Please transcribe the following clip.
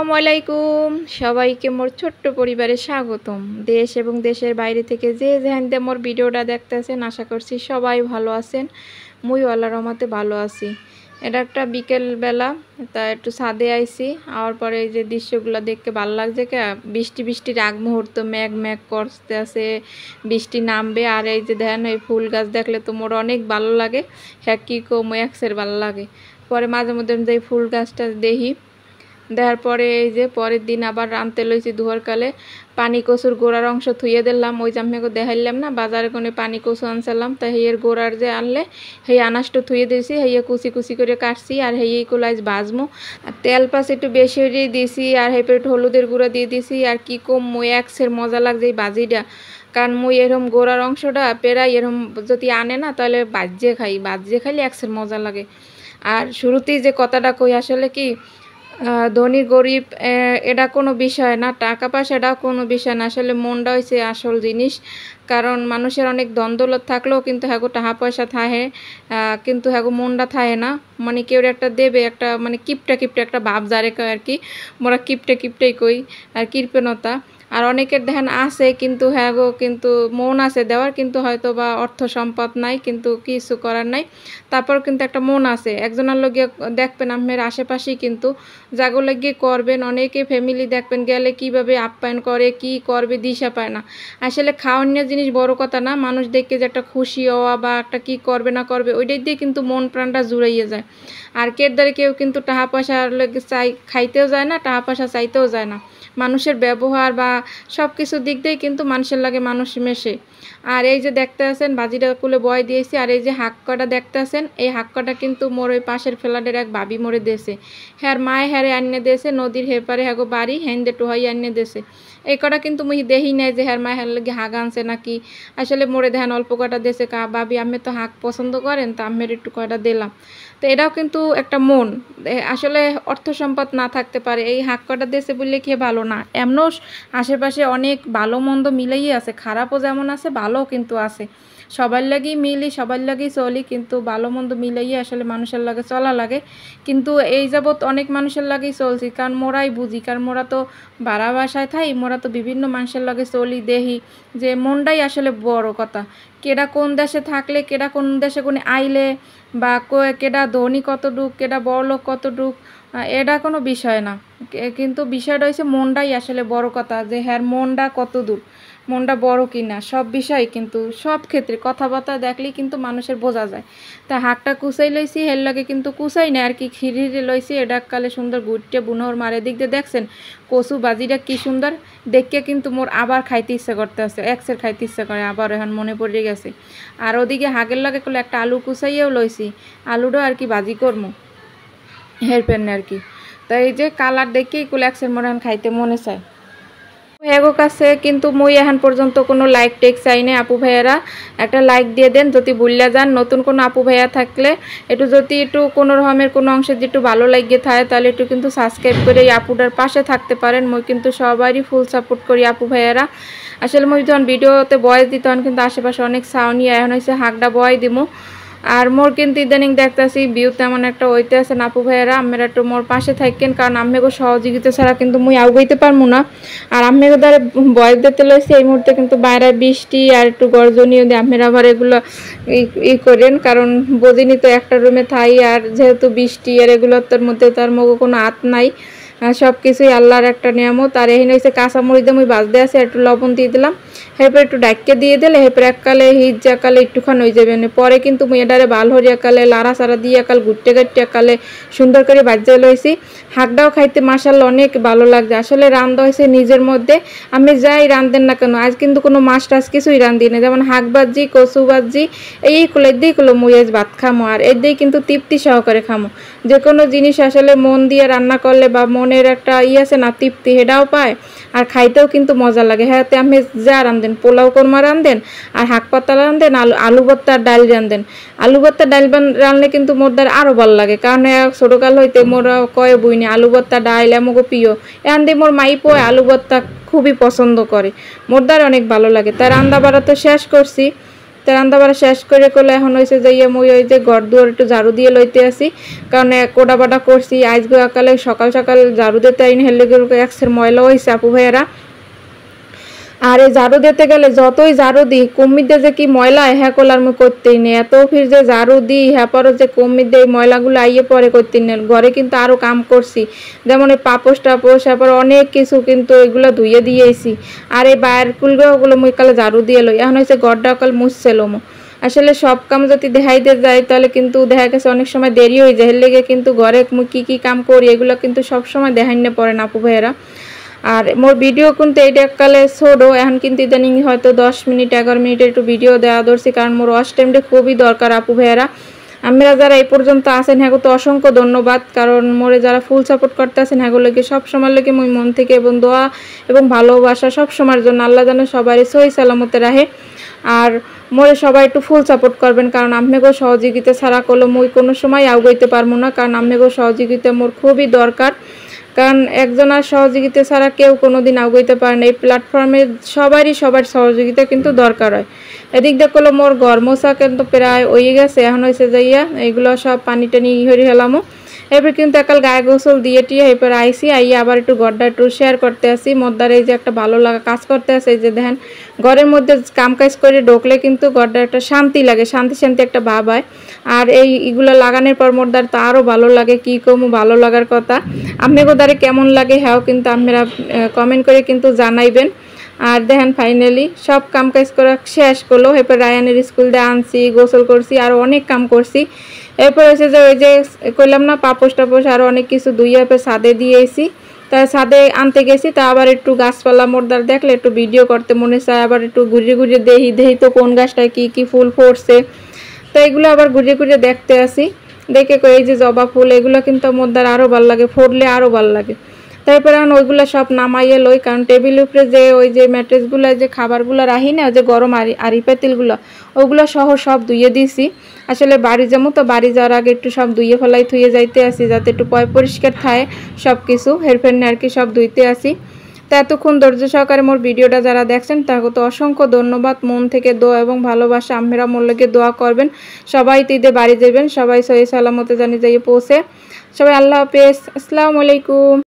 আসসালামু আলাইকুম সবাইকে মোর ছোট্ট পরিবারে স্বাগতম। দেশ এবং দেশের বাইরে থেকে যে যেখানে মোর ভিডিওটা দেখতেছেন আশা করছি সবাই ভালো আছেন। মুই আল্লাহর রহমতে ভালো আছি। এটা একটা বিকেল বেলা, তা একটু ছাদে আইছি। আওয়ার পরে এই যে দৃশ্যগুলো দেখতে ভালো লাগছে। বৃষ্টি বৃষ্টির আগ মুহূর্ত, মেঘ মেঘ করতে আছে, বৃষ্টি নামবে। আর এই যে দেখেন এই ফুল গাছ দেখলে তো মোর অনেক ভালো লাগে। হ্যাঁ কী কম একসের ভালো লাগে। পরে মাঝে মধ্যে যে ফুল গাছটা দেখি, দেওয়ার পরে এই যে পরের দিন আবার রানতে লইছি দুয়ার কালে। পানি কচুর গোড়ার অংশ থুয়ে দিলাম, ওই যে আমি দেখাইলাম না বাজারে কোনো পানি কচু আনছিলাম, তাই হেয়ের গোড়ার যে আনলে সেই আনাজটা থুয়ে দিয়েছি, হেয়ে কুচি কুচি করে কাটছি আর হেয়েই কুলাইজ ভাজমো। আর তেল পাশ একটু বেশি হয়ে দিয়েছি আর হেপে একটু হলুদের গুঁড়া দিয়ে দিয়েছি। আর কি কম মই একসের মজা লাগছে এই বাজিটা, কারণ মুই এরম গোড়ার অংশটা পেরাই এরম যদি আনে না তাহলে বাজিয়ে খাইলে একসের মজা লাগে। আর শুরুতেই যে কথাটা কই, আসলে কি ধনী গরিব এটা কোনো বিষয় না, টাকা পয়সা এটাও কোনো বিষয় না, আসলে মনটা হয়েছে আসল জিনিস। কারণ মানুষের অনেক দ্বন্দ্বলত থাকলেও কিন্তু হ্যাগো টাকা পয়সা থাহে, কিন্তু হ্যাগো মনটা থাহে না। মানে কেউ একটা দেবে একটা মানে কিপটা একটা ভাব যারে কয় আর কি, মোরা কিপটাই কই আর কৃপণতা। আর অনেকের ধ্যান আছে কিন্তু হ্যাগো কিন্তু মন আছে দেওয়ার, কিন্তু হয়তো বা অর্থ সম্পদ নাই, কিন্তু কিছু করার নাই। তারপর কিন্তু একটা মন আছে। একজনের লগে দেখবেন আপনার আশেপাশেই কিন্তু যাগো লাগিয়ে করবেন, অনেকে ফ্যামিলি দেখবেন গেলে কিভাবে আপ্যায়ন করে, কি করবে দিশা পায় না। আসলে খাওয়ার নিয়ে জিনিস বড় কথা না, মানুষ দেখে যে একটা খুশি হওয়া বা একটা কি করবে না করবে ওইটাই দিয়ে কিন্তু মন প্রাণটা জুড়াইয়ে যায়। আর কেরদারে কেউ কিন্তু টাকা পয়সা খাইতেও যায় না, টাকা পয়সা চাইতেও যায় না। মানুষের ব্যবহার বা সব কিছু দিক দিয়েই কিন্তু মানুষের লাগে মানুষ মেশে। আর এই যে দেখতে আছেন বাজিটা কুলে বয় দিয়েছি, আর এই যে হাক্কাটা দেখতে আছেন, এই হাক্কাটা কিন্তু মোর ওই পাশের ফ্ল্যাটের এক ভাবি মোরে দেশে, হ্যার মায়ে হ্যারে আনিয়ে দেশে, নদীর হেপারে হ্যাগো বাড়ি হেন্দে টোহাই আনিয়ে দেশে। এই কটা কিন্তু মুই দেখি নাই যে হ্যার মায়ের লাগে হাগ আনছে নাকি। আসলে মোরে ধ্যান অল্প কটা দেশে ভাবি আমি তো হাঁক পছন্দ করেন, তা আমের একটু কয়টা দিলাম। তো এটাও কিন্তু একটা মন। আসলে অর্থ সম্পদ না থাকতে পারে, এই হাঁক কটা দেশে বললে কি ভালো না, এমনও আশেপাশে অনেক ভালো মন্দ মিলেই আছে, খারাপও যেমন আছে ভালোও কিন্তু আছে। সবার লাগেই মিলি, সবার লাগেই চলি, কিন্তু ভালো মন্দ মিলেই আসলে মানুষের লাগে চলা লাগে। কিন্তু এই যাবৎ অনেক মানুষের লাগেই চলছি, কারণ মোরাই বুঝি, কারণ মোরা তো ভাড়া বাসায় থাই, মোরা তো বিভিন্ন মানুষের লাগে চলি, দেখি যে মনটাই আসলে বড় কথা। কেডা কোন দেশে থাকলে, কেডা কোন দেশে কোন আইলে, বা কেডা ধনী কতটুক, কেডা বড়লোক কতটুক, এটা কোনো বিষয় না। কিন্তু বিষয়টা হচ্ছে মনটাই আসলে বড় কথা, যে হ্যাঁ মনটা কত দূর, মনটা বড় কিনা, সব বিষয় কিন্তু সব ক্ষেত্রে কথাবার্তা দেখলেই কিন্তু মানুষের বোঝা যায়। তা হাকটা কুচাই লইছি, হের লাগে কিন্তু কুচাই না আর কি, খিরিরে লইছি। এটা কালে সুন্দর গুটে বুনোর মারে দিক দিয়ে দেখছেন কচু বাজিটা কি সুন্দর দেখে, কিন্তু মোর আবার খাইতে ইচ্ছা করতে আছে, একসের খাইতে ইচ্ছা করে আবার এখন মনে পড়ে গেছে। আর ওদিকে হাগের লাগে করলে একটা আলু কুচাইয়েও লইছি, আলুটাও আর কি ভাজি করবো হের পেনে আর কি। তাই এই যে কালার দেখেই কুলে একসের মনে খাইতে মনে চায় হেগো কাছে। কিন্তু মুই এখন পর্যন্ত কোনো লাইক টেক চাই না। আপু ভাইয়ারা একটা লাইক দিয়ে দেন যদি ভুলিয়া যান। নতুন কোনো আপু ভাইয়া থাকলে একটু যদি একটু কোনো রকমের কোনো অংশে যে একটু ভালো লাগিয়ে থাকে তাহলে একটু কিন্তু সাবস্ক্রাইব করে এই আপুটার পাশে থাকতে পারেন। মুই কিন্তু সবারই ফুল সাপোর্ট করি আপু ভাইয়ারা। আসলে মুই যখন ভিডিওতে বয়স দিই তখন কিন্তু আশেপাশে অনেক সাউন্ড এখন হয়েছে হাঁকডা বয় দিমু। আর মোর কিন্তু ইদানিং দেখতেছি ভিউ তেমন একটা হইতে আছে না। আপু ভাইয়েরা আমরা একটু মোর পাশে থাকেন, কারণ আম্মেগো সহযোগিতা ছাড়া কিন্তু মুই আগাইতে পারবো না। আর আম্মেগো দ্বারা বয়স দিতে লইছে এই মুহূর্তে কিন্তু বাইরে বৃষ্টি আর একটু গর্জনীয় দিয়ে আম্মের আবার এগুলো করেন, কারণ বোঝিনি তো একটা রুমে থাই, আর যেহেতু বৃষ্টি আর এগুলোর মধ্যে তার মগো কোনো হাত নাই, সব কিছুই আল্লাহর একটা নিয়ামত। আর এখানে হচ্ছে কাঁচামরিচ দিয়ে মুই বাজতে আছে, একটু লবণ দিয়ে দিলাম, এরপর একটু ডাইকে দিয়ে দিলে এরপর এককালে হিজা কালে একটুখানি হয়ে যাবে না। পরে কিন্তু মুই এটারে বাল হরিয়া কালে লাড়া সারা দিয়ে একাল ঘুরতে ঘাটতে একালে সুন্দর করে বাজতে লইছি। হাঁকটাও খাইতে মাশাআল্লাহ অনেক ভালো লাগছে। আসলে রান্ধা হয়েছে নিজের মধ্যে, আমি যাই রান্ধেন না কেন আজ কিন্তু কোনো মাছ টাছ কিছুই রান্ধি না, যেমন হাঁক ভাজি কচু ভাজি এইগুলো এর দিয়েগুলো মুই আজ ভাত খামো, আর এর দিয়ে কিন্তু তৃপ্তি সহকারে খামো। যে কোনো জিনিস আসলে মন দিয়ে রান্না করলে বা মনের একটা আছে না তৃপ্তি, সেটাও পায় আর খাইতেও কিন্তু মজা লাগে। হ্যাঁ আমি যা রান্ধেন পোলাও কোরমা রান্ধেন আর হাঁক পাতা রান্ধেন, আলু ভর্তার ডাল রান্ধেন, আলু ভর্তার ডাল রানলে কিন্তু মোর দ্বারা আরও ভালো লাগে, কারণ ছোটোকাল হইতে মোরা কয়ে বইনি আলু ভর্তা ডাল এমগো প্রিয়। এখন দিয়ে মোর মাই পোয় আলু ভর্তা খুবই পছন্দ করে, মোর দ্বারা অনেক ভালো লাগে। তার রান্না বাড়া তো শেষ করছি, তো রান্দাবাড়া শেষ করে করলে এখন হয়েছে যে মুই ওই যে ঘর দুয়ার একটু ঝাড়ু দিয়ে লইতে আসি, কারণ কোটা বাটা করছি আজকে সকালে সকাল সকাল ঝাড়ু দিতে আইন হেলে একসের ময়লা হয়েছে আপু ভাইয়েরা। আর এই ঝাড়ু দিতে গেলে যতই ঝাড়ু দিই কম্মিতে যে কি ময়লা হ্যাঁ কলার মুখ করতেই নেই, এত ফির যে ঝাড়ু দিই হ্যাঁ পরে যে কম্মিতে এই ময়লাগুলো আইয়ে পরে করতেই নেই। ঘরে কিন্তু আরও কাম করছি, যেমন এই পাপোশ টাপোশ তারপর অনেক কিছু কিন্তু এগুলো ধুয়ে দিয়েছি। আর এই বাইরের কুলগুলো মুই কালে ঝাড়ু দিয়ে লই, এখন হয়েছে গড়টা কাল মুছছিলাম। আসলে সব কাম যদি দেখাইতে যাই তাহলে কিন্তু দেখা গেছে অনেক সময় দেরি হয়ে যায়, এর লেগে কিন্তু ঘরে মুই কী কী কাম করি এগুলো কিন্তু সবসময় দেখাইনে পড়ে না আপু ভাইয়েরা। আর মোর ভিডিও কিন্তু এইটা কালে ছোটো, এখন কিন্তু ইদানিং হয়তো 10 মিনিট 11 মিনিটের একটু ভিডিও দেওয়া ধরছি, কারণ মোর ওয়াশ টাইমটা খুবই দরকার আপু ভাইয়েরা। আমরা যারা এই পর্যন্ত আছেন হ্যাঁ তো অসংখ্য ধন্যবাদ, কারণ মোরে যারা ফুল সাপোর্ট করতে আছেন হ্যাঁগুলোকে সব সময় লোকে মুই মন থেকে এবং দোয়া এবং ভালোবাসা সব সময়ের জন্য আল্লাহ যেন সবারই সহি সালামতে রাখে। আর মোরে সবাই একটু ফুল সাপোর্ট করবেন, কারণ আপনাকেও সহযোগিতা ছাড়া করলে মুই কোনো সময় আগাইতে পারবো না, কারণ আপনাকেও সহযোগিতা মোর খুবই দরকার, কারণ একজনের সহযোগিতা ছাড়া কেউ কোনো দিন আগাইতে পারে না। এই প্ল্যাটফর্মে সবার সহযোগিতা কিন্তু দরকার হয়। এদিক দেখলো মোর ঘর মোছা কিন্তু প্রায় হয়ে গেছে, এখন হয়েছে যাইয়া এইগুলো সব পানি টানি হরি হেলামো। এরপর কিন্তু একাল গায়ে গোসল দিয়ে টিয়ে এরপর আইসি আইয়া আবার একটু ঘরটা একটু শেয়ার করতে আসি। মদ্দার এই যে একটা ভালো লাগা কাজ করতে আসে, এই যে দেখেন ঘরের মধ্যে কাম কাজ করে ঢুকলে কিন্তু ঘরটা একটা শান্তি লাগে, শান্তি শান্তি একটা ভাব হয়। আর এইগুলো লাগানোর পর মোদ্দার তো আরও ভালো লাগে, কী কমু ভালো লাগার কথা। আপনাকে দ্বারে কেমন লাগে হ্যাঁ কিন্তু আপনারা কমেন্ট করে কিন্তু জানাইবেন। আর দেখেন ফাইনালি সব কাম কাজ করা শেষ করলো, এরপর রায়ানের স্কুল দিয়ে আনছি, গোসল করছি, আর অনেক কাম করছি। এরপর হচ্ছে যে ওই যে কইলাম না পাপোশ টাপোশ আরও অনেক কিছু ধুইয়ে এরপর ছাদে দিয়েছি। তা ছাদে আনতে গেছি, তা আবার একটু গাছপালা মোরদার দেখলে একটু ভিডিও করতে মনে চায়, আবার একটু ঘুরিয়ে ঘুরিয়ে দেখি তো কোন গাছটায় কী কী ফুল ফুটছে। তো এগুলো আবার ঘুরিয়ে ঘুরিয়ে দেখতে আসি, দেখে এই যে জবা ফুল এগুলো কিন্তু মোরদার আরও ভালো লাগে, ফুটলে আরও ভালো লাগে। তারপরে এখন ওইগুলো সব নামাইয়ে লই, কারণ টেবিল উপরে যে ওই যে ম্যাট্রেসগুলো যে খাবারগুলো রাখি না, যে গরম আড়ি পাতিলগুলো ওগুলো সহ সব ধুয়ে দিছি। আসলে বাড়ি যাবো তো বাড়ি যাওয়ার আগে একটু সব ধুয়ে ফেলাই থুয়ে যাইতে আসি, যাতে একটু পরিষ্কার থাকে সব কিছু হেরফের আর কি সব ধুইতে আসি। তা এতক্ষণ ধৈর্য সহকারে মোর ভিডিওটা যারা দেখছেন তাকে তো অসংখ্য ধন্যবাদ, মন থেকে দোয়া এবং ভালোবাসা আপনারা মোল্লাকে দোয়া করবেন। সবাই ঈদে বাড়ি যাবেন, সবাই সহি সালামতে জানি যাইয়ে পৌঁছে। সবাই আল্লাহ হাফেজ, আসসালামু আলাইকুম।